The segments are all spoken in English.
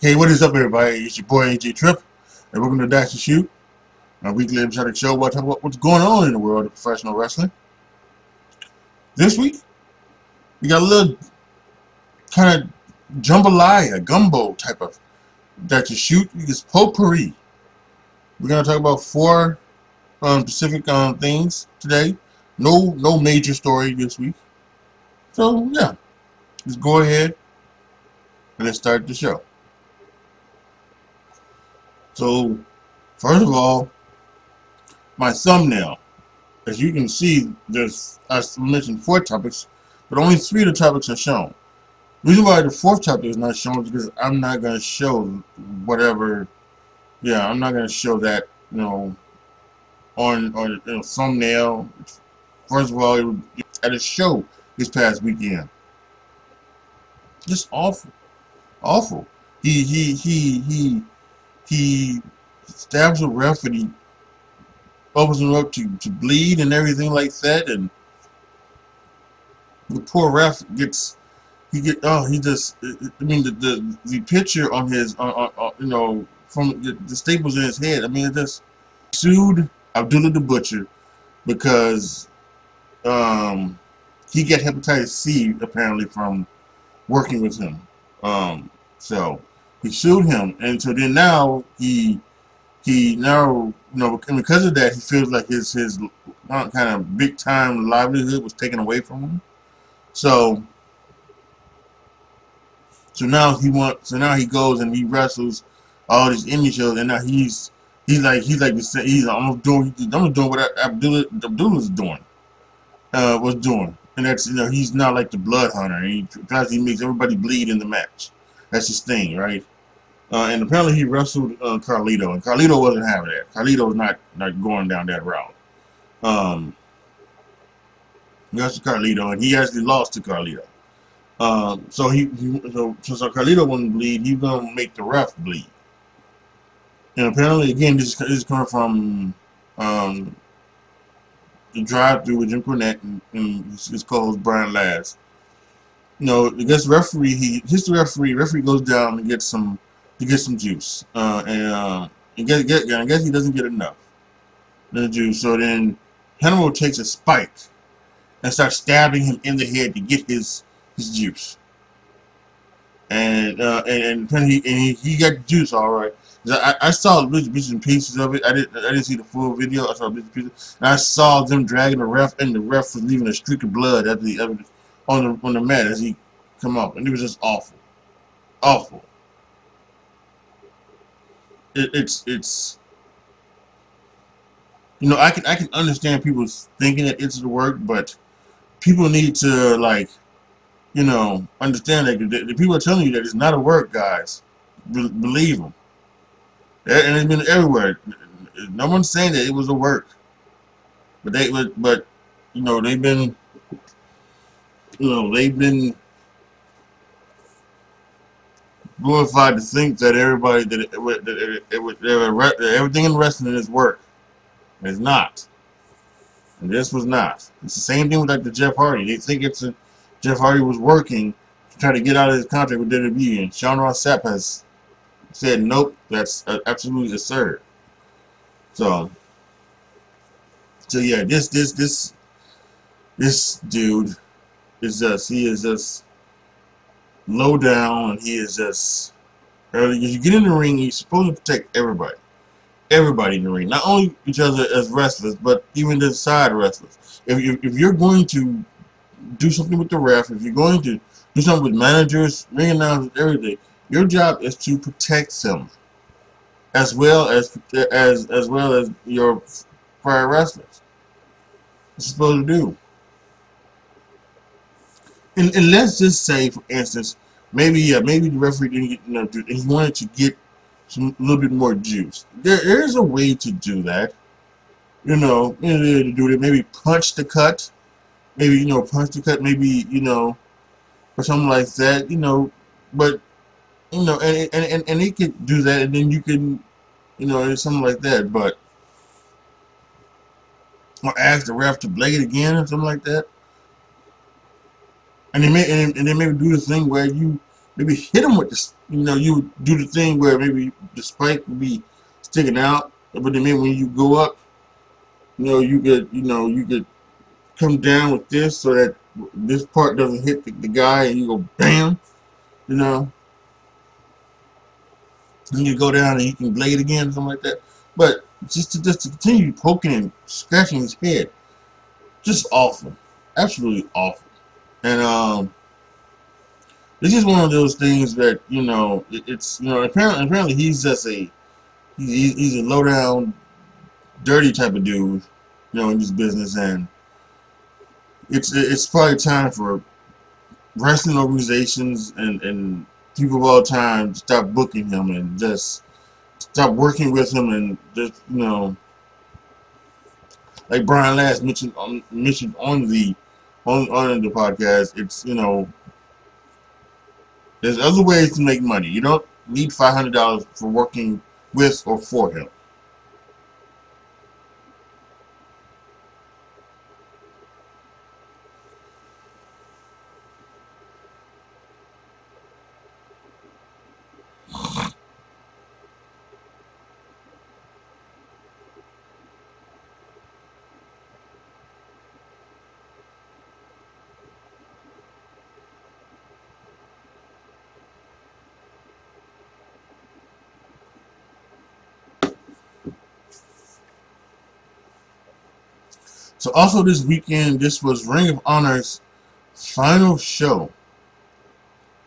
Hey, what is up, everybody? It's your boy AJTRIP, and welcome to Dash and Shoot, our weekly episodic show where I talk about what's going on in the world of professional wrestling. This week, we got a little kind of jambalaya, gumbo type of Dash and Shoot. It's potpourri. We're gonna talk about four specific things today. No major story this week. So yeah, let's go ahead and let's start the show. So, first of all, my thumbnail. As you can see, I mentioned 4 topics, but only 3 of the topics are shown. The reason why the 4th topic is not shown is because I'm not going to show whatever. Yeah, I'm not going to show that, on thumbnail. First of all, it was at a show this past weekend. Just awful, awful. He stabs a ref and he opens him up to bleed and everything like that, and the poor ref gets the picture on his from the staples in his head. I mean, it just sued Abdullah the Butcher because he got hepatitis C apparently from working with him. So he sued him, and so then now he now, because of that, he feels like his kind of big time livelihood was taken away from him. So now he goes and he wrestles all these indie shows, and now he's almost doing what Abdullah's doing, was doing, and that's he's not like the blood hunter. And he makes everybody bleed in the match. That's his thing, right? And apparently he wrestled Carlito, and Carlito wasn't having that. Carlito was not going down that route. He wrestled Carlito, and he actually lost to Carlito. So Carlito wouldn't bleed. He's gonna make the ref bleed. And apparently, again, this is coming from the drive-through with Jim Cornette and his co-host Brian Laz. I guess referee referee goes down and gets some juice, and I guess he doesn't get enough the juice. So then Hannibal takes a spike and starts stabbing him in the head to get his juice, and he got the juice all right. I saw bits and pieces of it. I didn't see the full video. I saw bits and pieces, and I saw them dragging the ref, and the ref was leaving a streak of blood on the mat as he come up, and it was just awful, awful. It's I can understand people thinking that it's the work, but people need to understand that the people are telling you that it's not a work, guys. Believe them. And it's been everywhere. No one's saying that it was a work, but they've been glorified to think that everything in wrestling is work. It's not. And this was not. It's the same thing with the Jeff Hardy. They think Jeff Hardy was working to try to get out of his contract with WWE, and Sean Ross Sapp has said nope. That's absolutely absurd. So yeah, this dude is just low down, and he is just early. Because you get in the ring, you're supposed to protect everybody in the ring, not only each other as wrestlers, but even the side wrestlers. If you're going to do something with the ref, if you're going to do something with managers, ring announcers, everything, your job is to protect them, as well as your prior wrestlers. What you're supposed to do. And let's just say, for instance, maybe the referee didn't get and he wanted to get a little bit more juice. There's a way to do that. To do it. Maybe punch the cut. Maybe punch the cut. Maybe or something like that. But and he could do that, and then you can something like that. But or ask the ref to blade again or something like that. And they maybe do the thing where you maybe hit him with this. You know, you would do the thing where maybe the spike would be sticking out, but then maybe when you go up, you could come down with this so that this part doesn't hit the guy, and you go bam, you know, and you go down and you can blade again, or something like that. But just to continue poking and scratching his head, just awful, absolutely awful. And this is one of those things that it's apparently he's just he's a low down, dirty type of dude, in this business, and it's probably time for wrestling organizations and people of all time to stop booking him and just stop working with him, and just like Brian Last mentioned on the podcast. It's there's other ways to make money. You don't need $500 for working with or for him. So also this weekend, this was Ring of Honor's final show.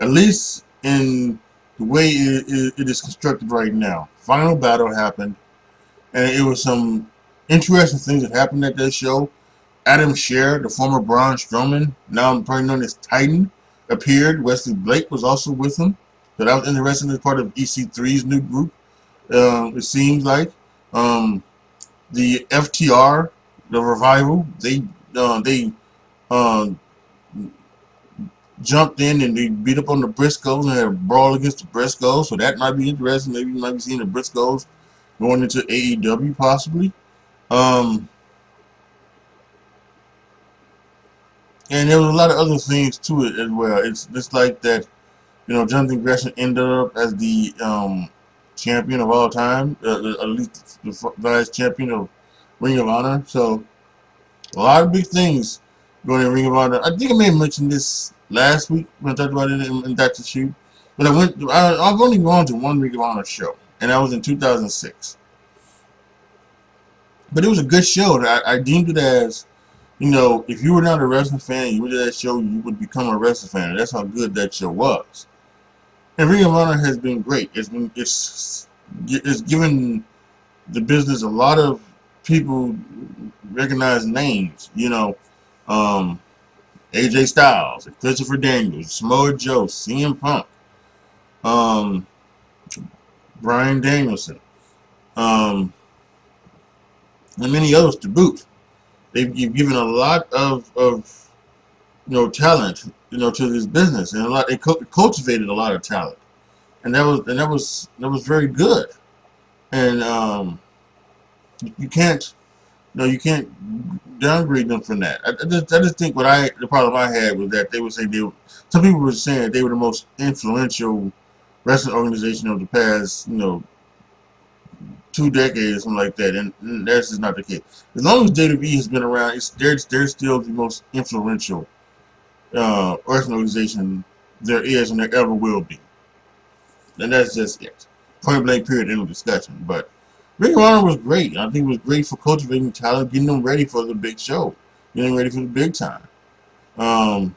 At least in the way it is constructed right now. Final battle happened, and it was some interesting things that happened at that show. Adam Scherr, the former Braun Strowman, now probably known as Titan, appeared. Wesley Blake was also with him. So that was interesting as part of EC3's new group. It seems like the FTR, the Revival, they jumped in and they beat up on the Briscoes and had a brawl against the Briscoes. So that might be interesting. Maybe you might be seeing the Briscoes going into AEW possibly. And there was a lot of other things to it as well. It's just like that, Jonathan Gresham ended up as the champion of all time, at least the last champion of Ring of Honor. So a lot of big things going in Ring of Honor. I think I may have mentioned this last week when I talked about it in Dr. Shoot. But I've only gone to one Ring of Honor show, and that was in 2006. But it was a good show. I deemed it as, if you were not a wrestling fan, you went to that show, you would become a wrestling fan. That's how good that show was. And Ring of Honor has been great. It's given the business a lot of people recognize names. AJ Styles, Christopher Daniels, Samoa Joe, CM Punk, Bryan Danielson, and many others to boot. They've given a lot of talent to this business, and they cultivated a lot of talent, and that was very good. And you can't downgrade them from that. I just think the problem I had was that they would say some people were saying they were the most influential wrestling organization of the past 2 decades, something like that, and that's just not the case. As long as WWE has been around, they're still the most influential wrestling organization there is and there ever will be. And that's just it. Point blank period, end of discussion. But Ring of Honor was great. I think it was great for cultivating talent, getting them ready for the big show, getting them ready for the big time, or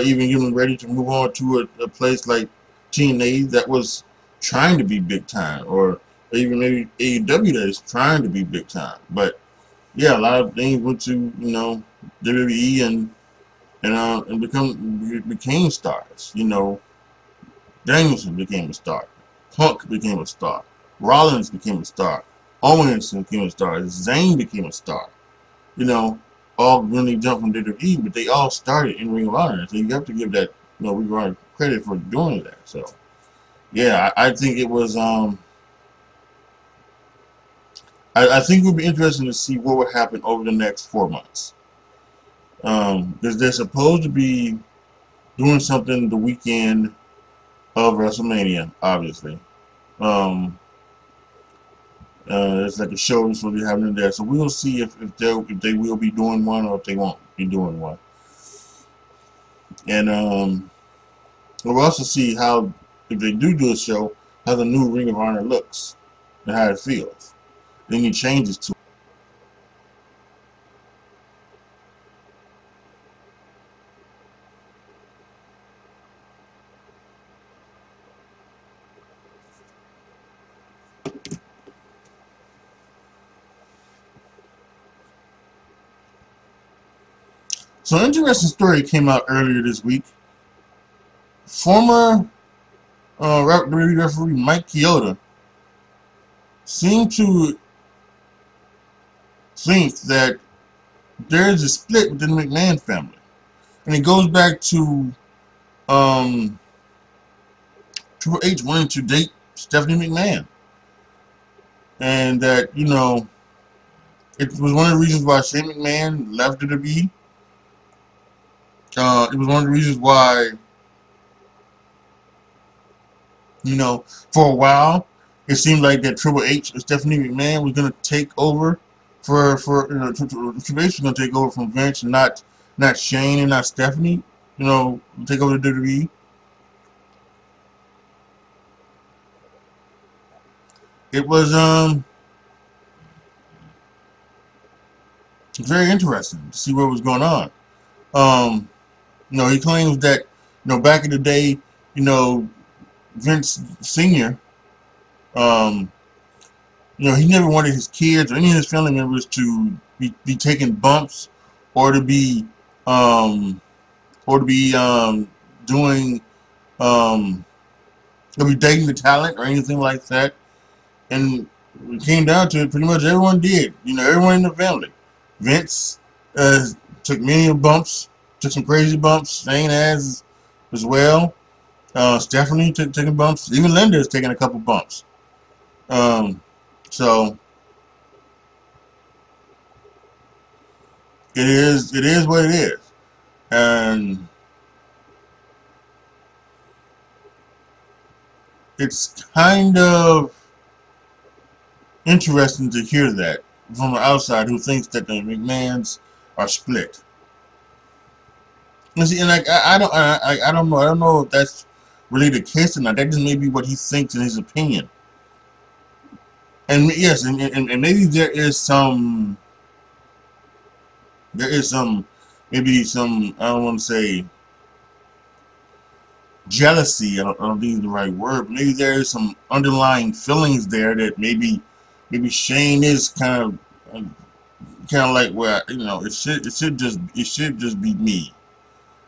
even getting them ready to move on to a place like TNA that was trying to be big time, or even maybe AEW that is trying to be big time. But yeah, a lot of things went to WWE and became stars. Danielson became a star, Punk became a star, Rollins became a star, Owens became a star, Zayn became a star. All when they jumped from WWE, but they all started in Ring of Honor. So you have to give that Ring of Honor credit for doing that. So yeah, I think it was I think it would be interesting to see what would happen over the next 4 months. Because they're supposed to be doing something the weekend of WrestleMania, obviously. Um, it's like a show that's going to be happening there, so we'll see if they will be doing one or if they won't be doing one. And we'll also see how, if they do a show, how the new Ring of Honor looks and how it feels. Any changes to it. So, an interesting story came out earlier this week. Former WWE referee Mike Chioda seemed to think that there is a split within the McMahon family. And it goes back to Triple H wanting to date Stephanie McMahon. And that, you know, it was one of the reasons why Shane McMahon left WWE. It was one of the reasons why, you know, for a while, it seemed like that Triple H or Stephanie McMahon was going to take over Triple H was going to take over from Vince, and not Shane and not Stephanie, you know, take over the WWE. It was very interesting to see what was going on. You know, he claims that, you know, back in the day, you know, Vince Sr., you know, he never wanted his kids or any of his family members to be taking bumps or to be doing or be dating the talent or anything like that. And it came down to it, pretty much everyone did. You know, everyone in the family. Vince took many bumps, took some crazy bumps. Shane has as well. Stephanie taking bumps. Even Linda is taking a couple bumps. So it is what it is. And it's kind of interesting to hear that from the outside, who thinks that the McMahons are split. And see, and like I don't know if that's really the case or not. That just may be what he thinks in his opinion. And yes, and maybe there is some maybe some, I don't want to say jealousy. I don't think it's the right word. But maybe there is some underlying feelings there that maybe Shane is kind of like, well, you know, it should just be me,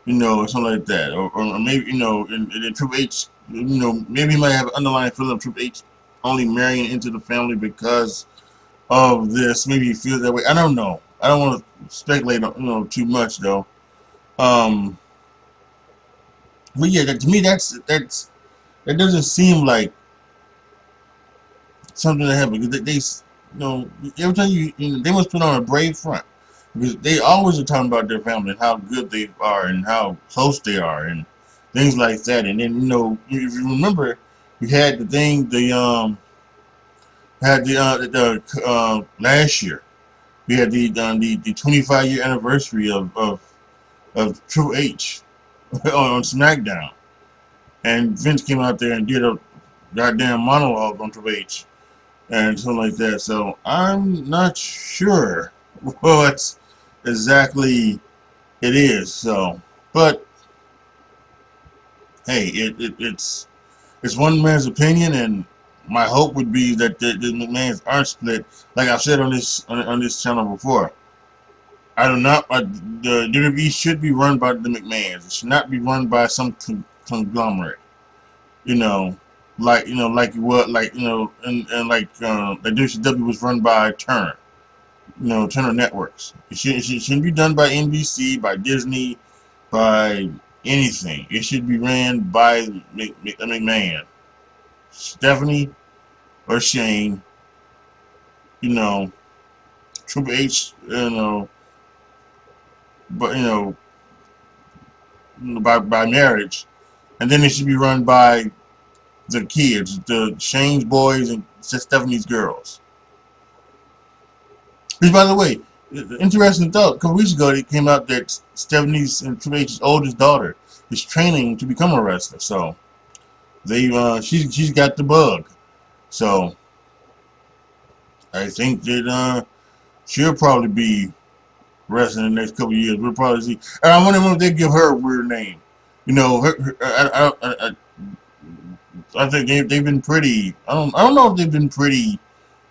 you know, or something like that, or maybe, you know, in Triple H, you know, maybe he might have an underlying feeling of Triple H only marrying into the family because of this. Maybe he feels that way. I don't know. I don't want to speculate, you know, too much though. But yeah, to me, that doesn't seem like something that happened, because they you know, every time you know, they must put on a brave front, because they always are talking about their family and how good they are and how close they are and things like that. And then, you know, if you remember, we had the thing, last year we had the 25-year anniversary of Triple H on SmackDown, and Vince came out there and did a goddamn monologue on Triple H and something like that. So I'm not sure what exactly it is. So, but hey, it's one man's opinion, and my hope would be that the McMahons aren't split. Like I've said on this channel before, I do not. The WWE should be run by the McMahons. It should not be run by some conglomerate. You know, like what, like, you know, and like WCW was run by Turner. You know, Turner Networks. It shouldn't be done by NBC, by Disney, by anything. It should be ran by McMahon, Stephanie or Shane. You know, Triple H. You know, but you know, by marriage, and then it should be run by the kids, the Shane's boys and Stephanie's girls. Which, by the way, interesting thought. A couple weeks ago, it came out that Stephanie's and Triple H's oldest daughter is training to become a wrestler. So they, she's got the bug. So I think that she'll probably be wrestling in the next couple of years. We'll probably see. And I wonder if they give her a weird name. You know, I think they've been pretty. I don't know if they've been pretty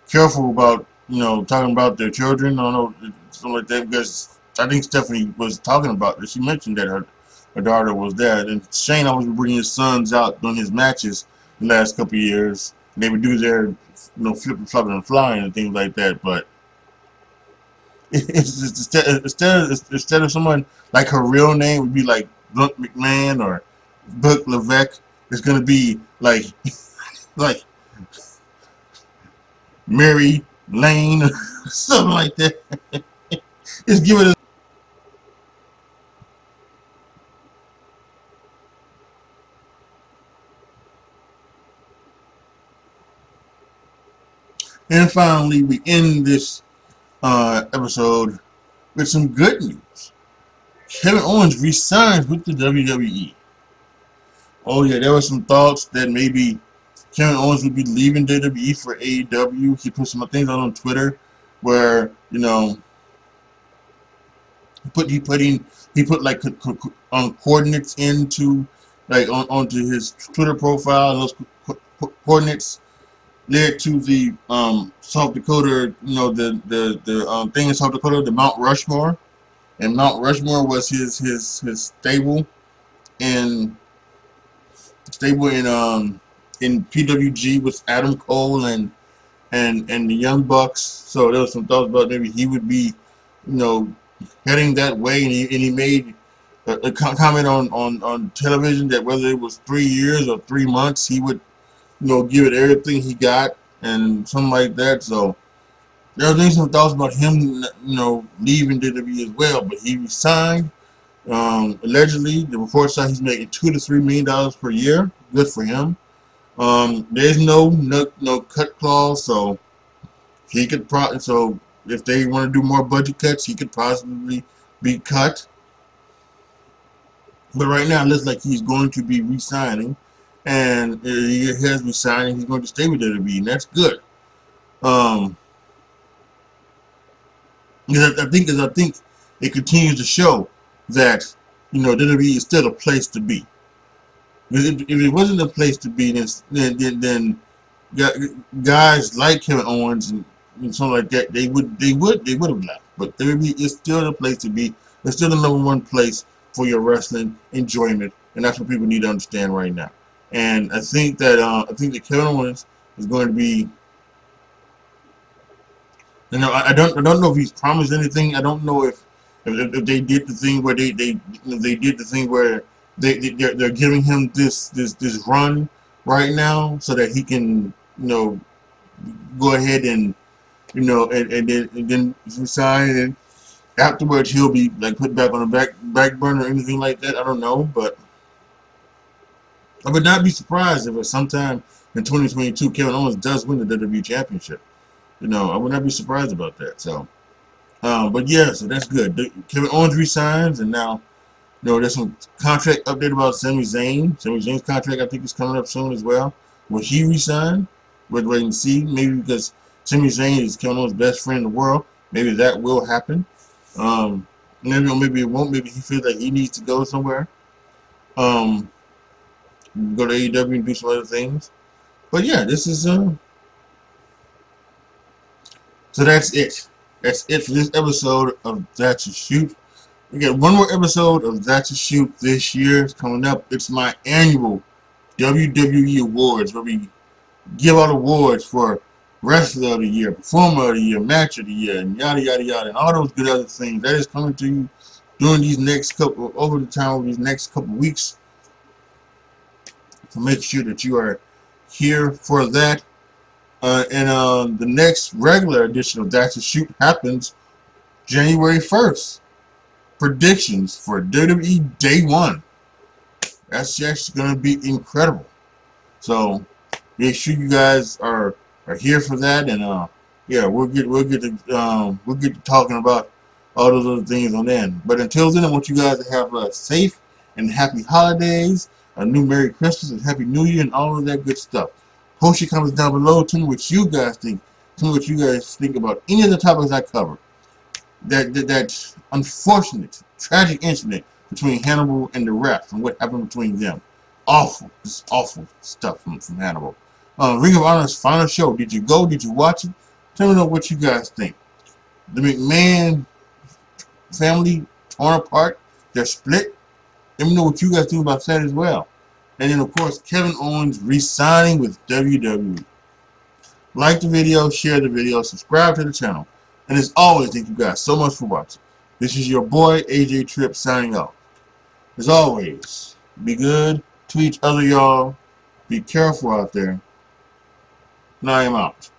careful about, you know, talking about their children. I don't know, something like that, because I think Stephanie was talking about it. She mentioned that her daughter was there, and Shane always would bring his sons out during his matches the last couple of years. And they would do their, you know, flipping, flopping, and flying and things like that. But instead of someone like her real name would be like Brooke McMahon or Brooke Levesque, it's gonna be like like Mary Lane or something like that. Just give it a. And finally, we end this episode with some good news. Kevin Owens resigns with the WWE. Oh yeah, there were some thoughts that maybe Kevin Owens would be leaving WWE for AEW. He put some things on Twitter where, you know, he put like coordinates into, like, onto his Twitter profile, and those coordinates led to the South Dakota, you know, the thing in South Dakota, the Mount Rushmore, and Mount Rushmore was his stable in PWG with Adam Cole and the Young Bucks. So there was some thoughts about maybe he would be, you know, heading that way, and he made a comment on television that whether it was 3 years or 3 months, he would, you know, give it everything he got and something like that. So there were some thoughts about him, you know, leaving WWE as well, but he resigned. Allegedly, the reports say he's making $2 to $3 million per year. Good for him. There's no cut clause, so he could so if they want to do more budget cuts, he could possibly be cut. But right now, it looks like he's going to be resigning, and he has resigned, and he's going to stay with WWE, and that's good. Because I think it continues to show that, you know, WWE is still a place to be. Because if it wasn't a place to be, then guys like Kevin Owens and something like that, they would have left. But WWE is still a place to be. It's still the #1 place for your wrestling enjoyment, and that's what people need to understand right now. And I think that Kevin Owens is going to be. You know, I don't know if he's promised anything. I don't know if they did the thing where they did the thing where they're giving him this run right now so that he can, you know, go ahead and, you know, and then resign, and afterwards he'll be like put back on the back burner or anything like that. I don't know, but I would not be surprised if at sometime in 2022 Kevin Owens does win the WWE Championship. You know, I would not be surprised about that. So, but yeah, so that's good. Kevin Owens resigns, and now, you know, there's some contract update about Sami Zayn. Sami Zayn's contract, I think, is coming up soon as well. Will he resign? We're waiting to see. Maybe because Sami Zayn is Kevin Owens' best friend in the world. Maybe that will happen. Maybe it won't. Maybe he feels like he needs to go somewhere. Go to AEW and do some other things. But yeah, this is so that's it. That's it for this episode of That's a Shoot. We got one more episode of That's a Shoot this year. It's coming up. It's my annual WWE Awards, where we give out awards for Wrestler of the Year, Performer of the Year, Match of the Year, and yada yada yada, and all those good other things. That is coming to you during these next couple, over the time of these next couple weeks. So make sure that you are here for that. And the next regular edition of That's a Shoot happens January 1st. Predictions for WWE Day 1. That's just gonna be incredible. So make sure you guys are here for that, and yeah, we'll get to talking about all those other things on then. But until then, I want you guys to have a safe and happy holidays, a new Merry Christmas and Happy New Year, and all of that good stuff. Post your comments down below. Tell me what you guys think. Tell me what you guys think about any of the topics I cover. That unfortunate, tragic incident between Hannibal and the ref and what happened between them. Awful, just awful stuff from Hannibal. Ring of Honor's final show. Did you go? Did you watch it? Tell me know what you guys think. The McMahon family torn apart. They're split. Let me know what you guys think about that as well. And then, of course, Kevin Owens re-signing with WWE. Like the video, share the video, subscribe to the channel. And as always, thank you guys so much for watching. This is your boy, AJTRIP, signing off. As always, be good to each other, y'all. Be careful out there. And I am out.